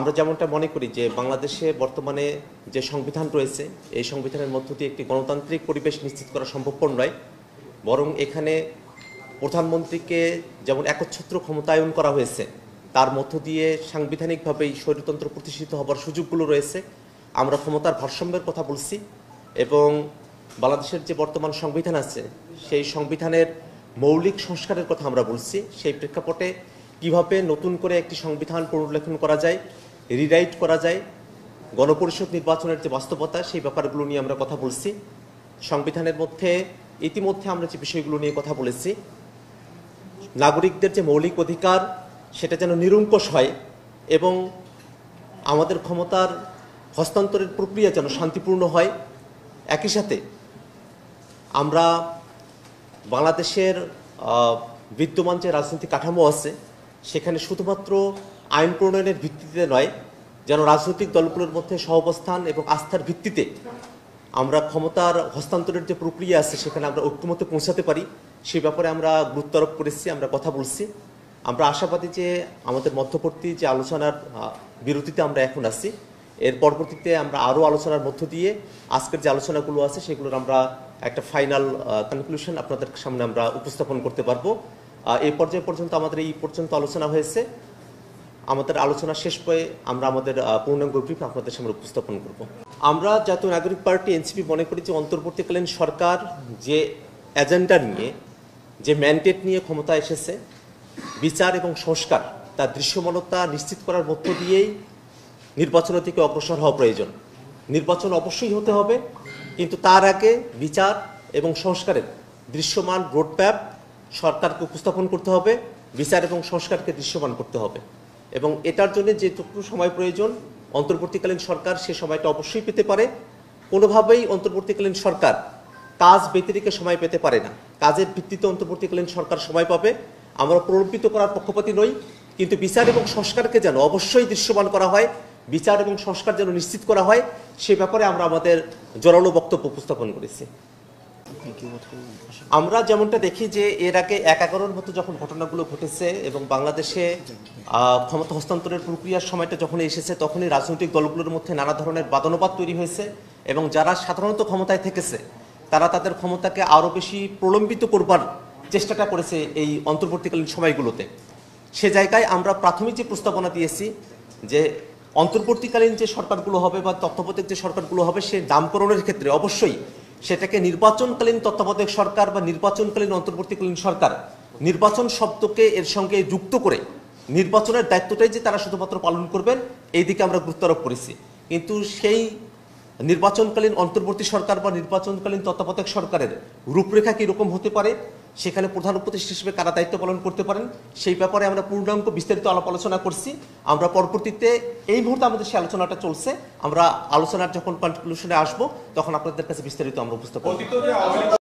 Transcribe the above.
আমরা যেমনটা মনে করি যে বাংলাদেশে বর্তমানে যে সংবিধান রয়েছে এই সংবিধানের মধ্য দিয়ে একটি গণতান্ত্রিক পরিবেশ নিশ্চিত করা সম্ভবপর নয়, বরং এখানে প্রধানমন্ত্রীকে যেমন একচ্ছত্র ক্ষমতায়ন করা হয়েছে তার মধ্য দিয়ে সাংবিধানিকভাবেই স্বৈরতন্ত্র প্রতিষ্ঠিত হবার সুযোগগুলো রয়েছে। আমরা ক্ষমতার ভারসাম্যের কথা বলছি এবং বাংলাদেশের যে বর্তমান সংবিধান আছে সেই সংবিধানের মৌলিক সংস্কারের কথা আমরা বলছি। সেই প্রেক্ষাপটে কিভাবে নতুন করে একটি সংবিধান পুনর্লেখন করা যায়, রিরাইট করা যায়, গণপরিষদ নির্বাচনের যে বাস্তবতা সেই ব্যাপারগুলো নিয়ে আমরা কথা বলছি। সংবিধানের মধ্যে ইতিমধ্যে আমরা যে বিষয়গুলো নিয়ে কথা বলেছি, নাগরিকদের যে মৌলিক অধিকার সেটা যেন নিরঙ্কুশ হয় এবং আমাদের ক্ষমতার হস্তান্তরের প্রক্রিয়া যেন শান্তিপূর্ণ হয়। একই সাথে আমরা বাংলাদেশের বিদ্যমান যে রাজনৈতিক কাঠামো আছে সেখানে শুধুমাত্র আইন প্রণয়নের ভিত্তিতে নয়, যেন রাজনৈতিক দলগুলোর মধ্যে সহাবস্থান এবং আস্থার ভিত্তিতে আমরা ক্ষমতার হস্তান্তরের যে প্রক্রিয়া আছে সেখানে আমরা ঐক্যমত্যে পৌঁছাতে পারি, সেই ব্যাপারে আমরা গুরুত্ব আরোপ করেছি, আমরা কথা বলছি। আমরা আশাবাদী যে আমাদের মধ্যবর্তী যে আলোচনার বিরতিতে আমরা এখন আছি, এর পরবর্তীতে আমরা আরও আলোচনার মধ্য দিয়ে আজকের যে আলোচনাগুলো আছে সেগুলোর আমরা একটা ফাইনাল কনক্লুশন আপনাদের সামনে আমরা উপস্থাপন করতে পারবো। এই পর্যায় পর্যন্ত আমাদের এই পর্যন্ত আলোচনা হয়েছে। আমাদের আলোচনা শেষ পেয়ে আমরা আমাদের পূর্ণাঙ্গ ব্রিফ আপনাদের সামনে উপস্থাপন করব। আমরা জাতীয় নাগরিক পার্টি এনসিপি মনে করি যে অন্তর্বর্তীকালীন সরকার যে এজেন্ডা নিয়ে, যে ম্যান্ডেট নিয়ে ক্ষমতা এসেছে, বিচার এবং সংস্কার তার দৃশ্যমানতা নিশ্চিত করার মধ্য দিয়েই নির্বাচনের দিকে অগ্রসর হওয়া প্রয়োজন। নির্বাচন অবশ্যই হতে হবে, কিন্তু তার আগে বিচার এবং সংস্কারের দৃশ্যমান রোডম্যাপ সরকারকে উপস্থাপন করতে হবে, বিচার এবং সংস্কারকে দৃশ্যমান করতে হবে এবং এটার জন্য যেটুকু সময় প্রয়োজন অন্তর্বর্তীকালীন সরকার সে সময়টা অবশ্যই পেতে পারে। কোনোভাবেই অন্তর্বর্তীকালীন সরকার কাজ ব্যতিরেকে সময় পেতে পারে না, কাজের ভিত্তিতে অন্তর্বর্তীকালীন সরকার সময় পাবে। আমরা প্রলম্বিত করার পক্ষপাতী নই, কিন্তু বিচার এবং সংস্কারকে যেন অবশ্যই দৃশ্যমান করা হয়, বিচার এবং সংস্কার যেন নিশ্চিত করা হয়, সে ব্যাপারে আমরা আমাদের জোরালো বক্তব্য উপস্থাপন করেছি। আমরা যেমনটা দেখি যে এর আগে 11-এর মতো যখন ঘটনাগুলো ঘটেছে এবং বাংলাদেশে ক্ষমতা হস্তান্তরের প্রক্রিয়ার সময়টা যখন এসেছে তখনই রাজনৈতিক দলগুলোর মধ্যে নানা ধরনের বাদানুবাদ তৈরি হয়েছে এবং যারা সাধারণত ক্ষমতায় থেকেছে তারা তাদের ক্ষমতাকে আরও বেশি প্রলম্বিত করবার চেষ্টাটা করেছে এই অন্তর্বর্তীকালীন সময়গুলোতে। সে জায়গায় আমরা প্রাথমিক যে প্রস্তাবনা দিয়েছি যে অন্তর্বর্তীকালীন যে সরকারগুলো হবে বা তত্ত্বাবধায়ক যে সরকারগুলো হবে সে নামকরণের ক্ষেত্রে অবশ্যই সেটাকে নির্বাচনকালীন তত্ত্বাবধায়ক সরকার বা নির্বাচনকালীন অন্তর্বর্তীকালীন সরকার, নির্বাচন শব্দকে এর সঙ্গে যুক্ত করে নির্বাচনের দায়িত্বটাই যে তারা শুধুমাত্র পালন করবেন এই দিকে আমরা গুরুত্ব আরোপ করেছি। কিন্তু সেই নির্বাচনকালীন অন্তর্বর্তী সরকার বা নির্বাচনকালীন তত্ত্বাবধায়ক সরকারের রূপরেখা কীরকম হতে পারে, সেখানে প্রধান উপদেষ্টা হিসেবে কারা দায়িত্ব পালন করতে পারেন, সেই ব্যাপারে আমরা পূর্ণাঙ্গ বিস্তারিত আলাপ আলোচনা করছি। আমরা পরবর্তীতে এই মুহূর্তে আমাদের সেই আলোচনাটা চলছে, আমরা আলোচনার যখন কনক্লুশনে আসবো তখন আপনাদের কাছে বিস্তারিত আমরা উপস্থাপন করব।